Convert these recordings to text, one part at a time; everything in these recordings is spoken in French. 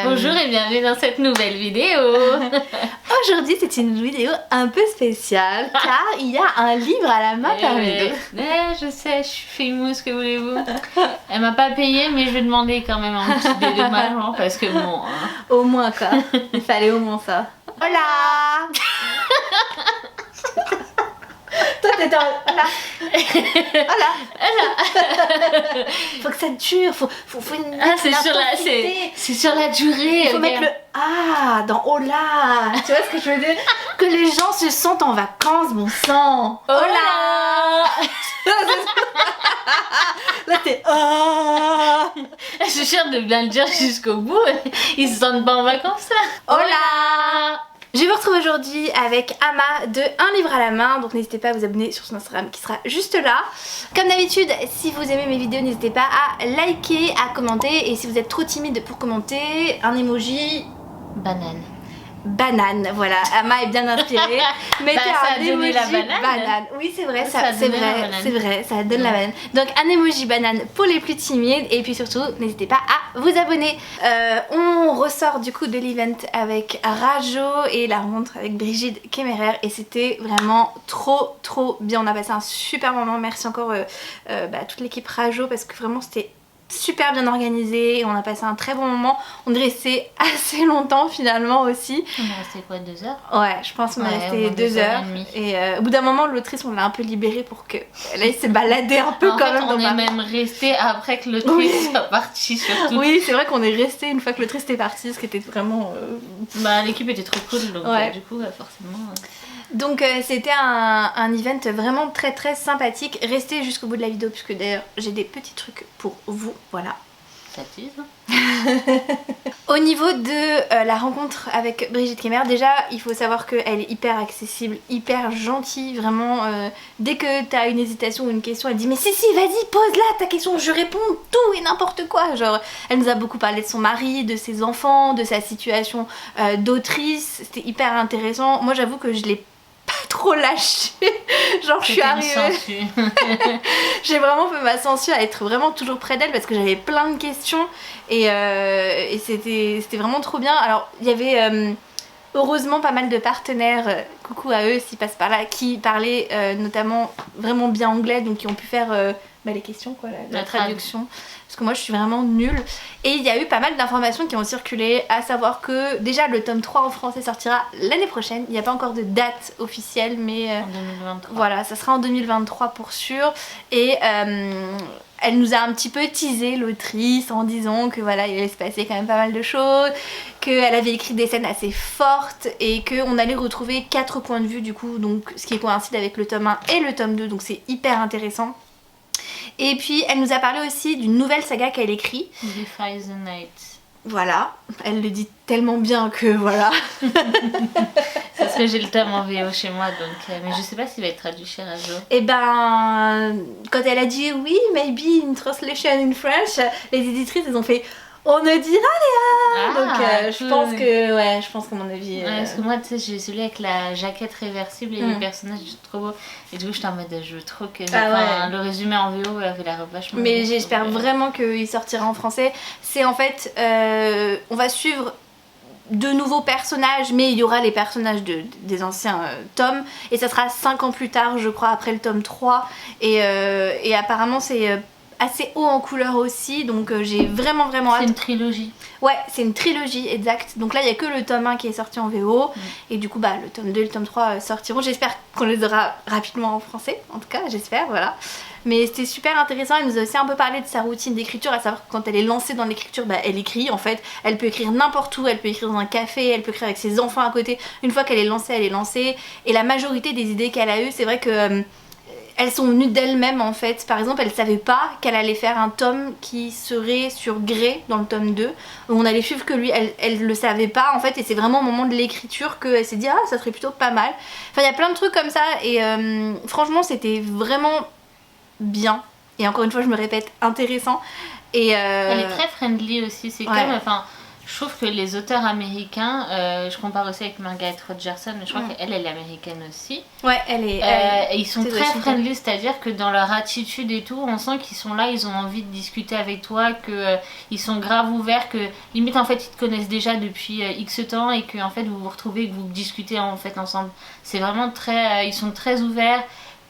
Bonjour et bienvenue dans cette nouvelle vidéo. Aujourd'hui c'est une vidéo un peu spéciale car il y a un livre à la main parmi nous. Je sais, je suis famous, que voulez-vous. Elle m'a pas payé mais je vais demander quand même un petit dédommagement parce que bon... Au moins quoi, il fallait au moins ça. Hola. Toi t'étais en... Hola. Hola. Faut que ça dure, faut une... Ah c'est sur la durée. Il faut mettre le A dans Hola. Tu vois ce que je veux dire? Que les gens se sentent en vacances, bon sang. Hola. Là t'es... Oh. Je suis sûre de bien le dire jusqu'au bout. Ils se sentent pas en vacances là. Hola. Je vous retrouve aujourd'hui avec Ama de Un livre à la main, donc n'hésitez pas à vous abonner sur son Instagram qui sera juste là. Comme d'habitude, si vous aimez mes vidéos, n'hésitez pas à liker, à commenter, et si vous êtes trop timide pour commenter, un emoji... Banane, voilà, Ama est bien inspirée. Mettez ça a un donné emoji la banane. Oui c'est vrai, Ça c'est vrai, ça donne la banane. Donc un emoji banane pour les plus timides, et puis surtout n'hésitez pas à vous abonner. On ressort du coup de l'event avec Rajo et la rencontre avec Brigitte Kemmerer, et c'était vraiment trop bien. On a passé un super moment, merci encore à toute l'équipe Rajo parce que vraiment c'était super bien organisé et on a passé un très bon moment. On est resté assez longtemps finalement aussi. On est resté quoi, 2 heures? Ouais, je pense qu'on est resté 2 heures. Et au bout d'un moment, l'autrice, on l'a un peu libérée pour que elle aille se balader un peu en quand fait, même. On est même resté après que l'autrice soit partie surtout. Oui, c'est vrai qu'on est resté une fois que l'autrice était partie, ce qui était vraiment... l'équipe était trop cool, donc du coup, forcément... Donc c'était un event vraiment très sympathique. Restez jusqu'au bout de la vidéo puisque d'ailleurs j'ai des petits trucs pour vous, voilà. Ça tease. Au niveau de la rencontre avec Brigitte Kemmerer, déjà il faut savoir qu'elle est hyper accessible, hyper gentille, vraiment dès que t'as une hésitation ou une question, elle dit mais si vas-y pose-la ta question, je réponds tout et n'importe quoi. Genre elle nous a beaucoup parlé de son mari, de ses enfants, de sa situation d'autrice, c'était hyper intéressant. Moi j'avoue que je l'ai pas trop lâché, genre je suis arrivée j'ai vraiment fait ma sangsue à être vraiment toujours près d'elle parce que j'avais plein de questions et c'était vraiment trop bien. Alors il y avait heureusement pas mal de partenaires, coucou à eux s'ils passent par là, qui parlaient notamment vraiment bien anglais, donc qui ont pu faire les questions quoi, la traduction, parce que moi je suis vraiment nulle. Et il y a eu pas mal d'informations qui ont circulé, à savoir que déjà le tome 3 en français sortira l'année prochaine. Il n'y a pas encore de date officielle, mais en 2023. Voilà, ça sera en 2023 pour sûr. Et elle nous a un petit peu teasé, l'autrice, en disant que voilà, il allait se passer quand même pas mal de choses, qu'elle avait écrit des scènes assez fortes et qu'on allait retrouver 4 points de vue du coup, donc ce qui coïncide avec le tome 1 et le tome 2, donc c'est hyper intéressant. Et puis elle nous a parlé aussi d'une nouvelle saga qu'elle écrit. Defy the Night. Voilà, elle le dit tellement bien que voilà. Ça serait, j'ai le tome en VO chez moi, donc mais je sais pas s'il va être traduit chez Rajo. Et ben, quand elle a dit oui, maybe in translation in French, les éditrices elles ont fait on ne dira rien. Donc je pense que je pense qu'à mon avis. Parce que moi tu sais j'ai celui avec la jaquette réversible et les personnages trop beaux et du coup j'étais en mode je veux trop que le résumé en VO avait l'air vachement. Mais j'espère vraiment qu'il sortira en français. C'est en fait on va suivre de nouveaux personnages, mais il y aura les personnages des anciens tomes, et ça sera 5 ans plus tard je crois, après le tome 3, et apparemment c'est assez haut en couleur aussi, donc j'ai vraiment hâte. C'est une trilogie. Ouais, c'est une trilogie, exact. Donc là il n'y a que le tome 1 qui est sorti en VO, et du coup le tome 2 et le tome 3 sortiront. J'espère qu'on les aura rapidement en français, en tout cas j'espère, voilà. Mais c'était super intéressant. Elle nous a aussi un peu parlé de sa routine d'écriture, à savoir que quand elle est lancée dans l'écriture, elle écrit en fait. Elle peut écrire n'importe où, elle peut écrire dans un café, elle peut écrire avec ses enfants à côté. Une fois qu'elle est lancée, elle est lancée. Et la majorité des idées qu'elle a eues, c'est vrai que elles sont venues d'elle-même en fait. Par exemple, elle savait pas qu'elle allait faire un tome qui serait sur Grey dans le tome 2, où on allait suivre que lui, elle le savait pas en fait, et c'est vraiment au moment de l'écriture qu'elle s'est dit ah ça serait plutôt pas mal. Enfin il y a plein de trucs comme ça, et franchement c'était vraiment bien, et encore une fois je me répète, intéressant. Et elle est très friendly aussi, c'est comme, enfin je trouve que les auteurs américains, je compare aussi avec Margaret Rogerson, mais je crois qu'elle est américaine aussi. Ouais, elle est. Ils sont très friendly, c'est-à-dire que dans leur attitude et tout, on sent qu'ils sont là, ils ont envie de discuter avec toi, que ils sont grave ouverts, que limite en fait ils te connaissent déjà depuis X temps et que en fait vous vous retrouvez et que vous discutez en fait ensemble. C'est vraiment très, ils sont très ouverts.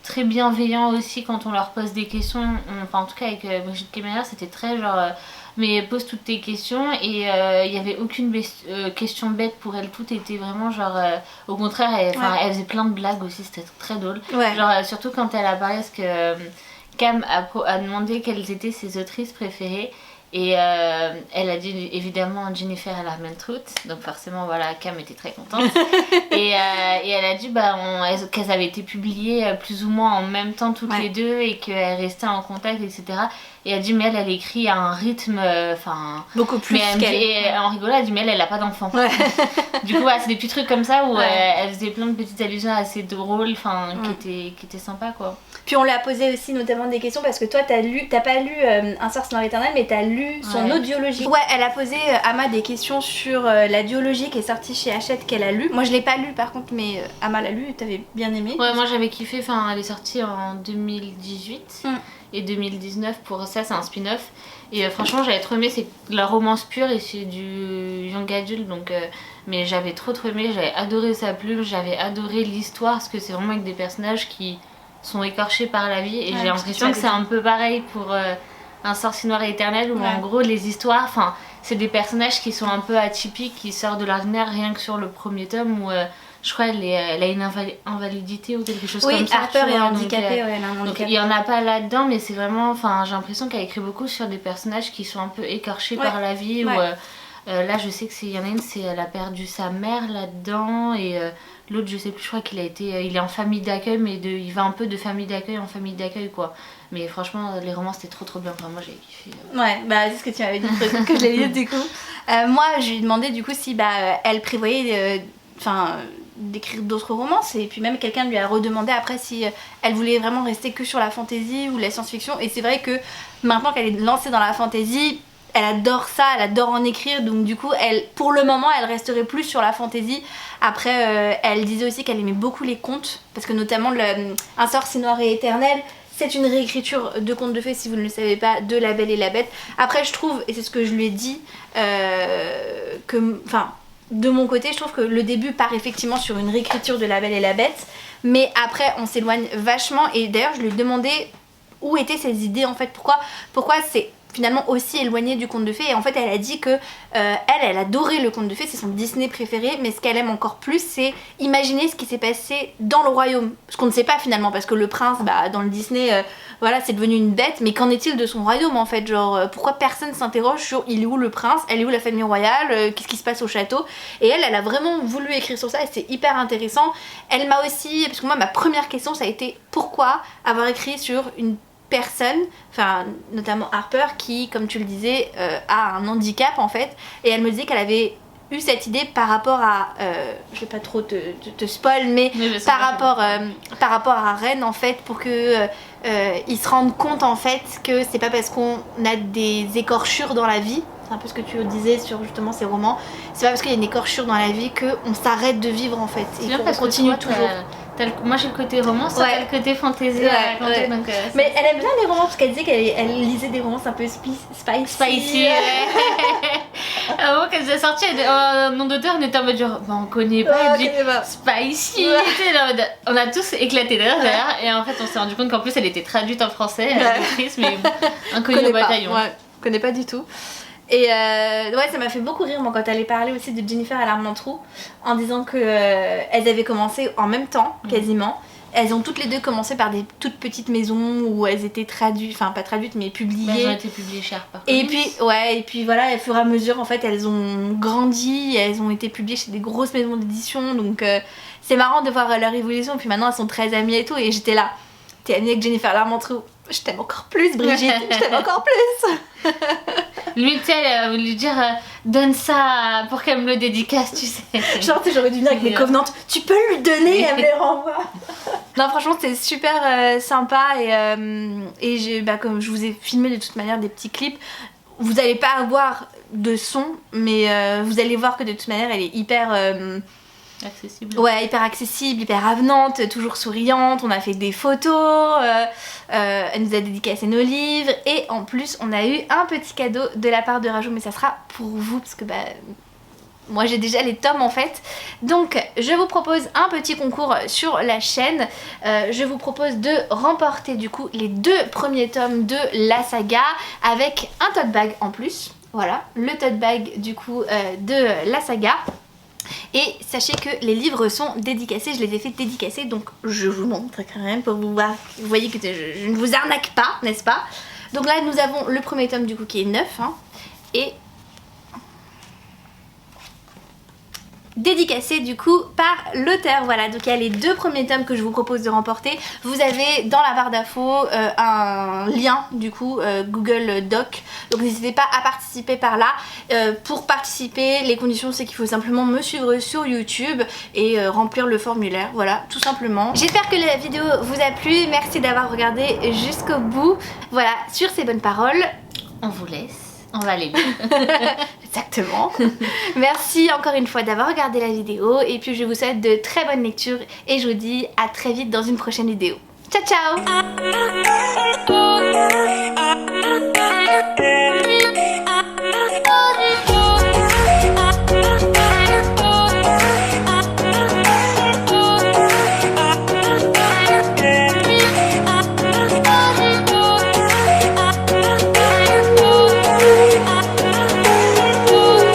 Très bienveillants aussi quand on leur pose des questions. Enfin, en tout cas, avec Brigitte Kemerer, c'était très genre. Mais pose toutes tes questions et il n'y avait aucune question bête pour elle. Tout était vraiment genre. Au contraire, elle faisait plein de blagues aussi, c'était très drôle. Ouais. Genre, surtout quand elle a parlé, parce que Cam a demandé quelles étaient ses autrices préférées. Et elle a dit évidemment Jennifer Armentrout, donc forcément voilà, Cam était très contente. et elle a dit qu'elles avaient été publiées plus ou moins en même temps toutes les deux et qu'elles restaient en contact, etc. Et elle dit mais elle écrit à un rythme beaucoup plus qu'elle. Et en rigolant elle dit mais elle a pas d'enfant. Du coup c'est des petits trucs comme ça où elle faisait plein de petites allusions assez drôles, qui étaient sympas quoi. Puis on lui a posé aussi notamment des questions parce que toi t'as pas lu Un sort sinon éternel, mais t'as lu son audiologie. Ouais, elle a posé Ama des questions sur la duologie qui est sortie chez Hachette qu'elle a lu. Moi je l'ai pas lu par contre, mais Ama l'a lu et t'avais bien aimé. Ouais, moi j'avais kiffé, elle est sortie en 2018 et 2019, pour ça c'est un spin-off. Et franchement j'avais trop aimé, c'est de la romance pure et c'est du young adult, donc mais j'avais trop aimé, j'avais adoré sa plume, j'avais adoré l'histoire parce que c'est vraiment avec des personnages qui sont écorchés par la vie et j'ai l'impression que c'est un peu pareil pour Un sorcier noir et éternel où en gros les histoires, c'est des personnages qui sont un peu atypiques, qui sortent de l'ordinaire rien que sur le premier tome où je crois elle a une invalidité ou quelque chose comme ça. Oui, Harper est handicapée, elle a un handicap. Donc il n'y en a pas là-dedans, mais c'est vraiment, j'ai l'impression qu'elle écrit beaucoup sur des personnages qui sont un peu écorchés par la vie. Là je sais qu'il y en a une, elle a perdu sa mère là-dedans et l'autre je sais plus, je crois qu'il il est en famille d'accueil, mais il va un peu de famille d'accueil en famille d'accueil quoi. Mais franchement les romans c'était trop bien, moi j'ai kiffé. Ouais, c'est ce que tu m'avais dit que je l'ai lu du coup. Moi je lui ai demandé du coup si elle prévoyait d'écrire d'autres romances, et puis même quelqu'un lui a redemandé après si elle voulait vraiment rester que sur la fantasy ou la science-fiction, et c'est vrai que maintenant qu'elle est lancée dans la fantasy, elle adore ça, elle adore en écrire, donc du coup pour le moment elle resterait plus sur la fantasy. Après elle disait aussi qu'elle aimait beaucoup les contes, parce que notamment Un sorcier noir et éternel, c'est une réécriture de contes de fées, si vous ne le savez pas, de La Belle et la Bête. Après je trouve, et c'est ce que je lui ai dit, de mon côté je trouve que le début part effectivement sur une réécriture de La Belle et la Bête, mais après on s'éloigne vachement, et d'ailleurs je lui ai demandé où étaient ses idées en fait, pourquoi c'est finalement aussi éloignée du conte de fées. Et en fait elle a dit que elle adorait le conte de fées, c'est son Disney préféré, mais ce qu'elle aime encore plus c'est imaginer ce qui s'est passé dans le royaume, ce qu'on ne sait pas finalement, parce que le prince dans le Disney c'est devenu une bête, mais qu'en est-il de son royaume en fait, genre pourquoi personne s'interroge sur il est où le prince, elle est où la famille royale, qu'est-ce qui se passe au château. Et elle a vraiment voulu écrire sur ça et c'est hyper intéressant. Elle m'a aussi, parce que moi ma première question ça a été pourquoi avoir écrit sur une personne, notamment Harper, qui, comme tu le disais, a un handicap en fait, et elle me disait qu'elle avait eu cette idée par rapport à, je vais pas trop te spoil, mais par rapport à Rennes en fait, pour que ils se rendent compte en fait que c'est pas parce qu'on a des écorchures dans la vie, c'est un peu ce que tu disais sur justement ces romans, c'est pas parce qu'il y a une écorchure dans la vie qu'on s'arrête de vivre en fait, et qu'on continue toujours. Moi j'ai le côté romance, t'as le côté fantaisie à raconter. Donc, mais elle aime bien les romans parce qu'elle disait qu'elle lisait des romances un peu spicy. Quand elle a sorti un nom d'auteur, on était en mode genre, on connaît pas, elle dit spicy. On a tous éclaté derrière, et en fait on s'est rendu compte qu'en plus elle était traduite en français, actrice, mais inconnue au bataillon. Je connais pas du tout. Et ça m'a fait beaucoup rire moi quand elle parlait aussi de Jennifer Armentrout, en disant que elles avaient commencé en même temps quasiment. Elles ont toutes les deux commencé par des toutes petites maisons où elles étaient traduites, pas traduites mais publiées. Elles ont été publiées chez Harper. Et puis voilà, au fur et à mesure en fait elles ont grandi, elles ont été publiées chez des grosses maisons d'édition, donc c'est marrant de voir leur évolution. Puis maintenant elles sont très amies et tout, et j'étais là, t'es amie avec Jennifer Armentrout, je t'aime encore plus Brigitte, je t'aime encore plus. Lui, tu sais, elle voulu lui dire donne ça pour qu'elle me le dédicace, tu sais. Genre, j'aurais dû venir avec mes covenantes, tu peux lui donner, elle me les renvoie. Non, franchement, c'est super sympa, et comme je vous ai filmé de toute manière des petits clips, vous allez pas avoir de son, mais vous allez voir que de toute manière elle est hyper accessible. Ouais, hyper accessible, hyper avenante, toujours souriante. On a fait des photos, elle nous a dédicacé nos livres et en plus on a eu un petit cadeau de la part de Rajou, mais ça sera pour vous parce que moi j'ai déjà les tomes en fait. Donc je vous propose un petit concours sur la chaîne. Je vous propose de remporter du coup les 2 premiers tomes de la saga avec un tote bag en plus. Voilà, le tote bag du coup de la saga. Et sachez que les livres sont dédicacés, je les ai fait dédicacer, donc je vous montre quand même pour vous voir. Vous voyez que je ne vous arnaque pas, n'est-ce pas? Donc là nous avons le premier tome du coup qui est neuf, hein, et dédicacé du coup par l'auteur. Voilà, donc il y a les 2 premiers tomes que je vous propose de remporter. Vous avez dans la barre d'infos un lien du coup Google Doc, donc n'hésitez pas à participer par là. Pour participer, les conditions c'est qu'il faut simplement me suivre sur YouTube et remplir le formulaire, voilà, tout simplement. J'espère que la vidéo vous a plu, merci d'avoir regardé jusqu'au bout. Voilà, sur ces bonnes paroles, on vous laisse. On va aller lire. Exactement. Merci encore une fois d'avoir regardé la vidéo et puis je vous souhaite de très bonnes lectures et je vous dis à très vite dans une prochaine vidéo. Ciao ciao.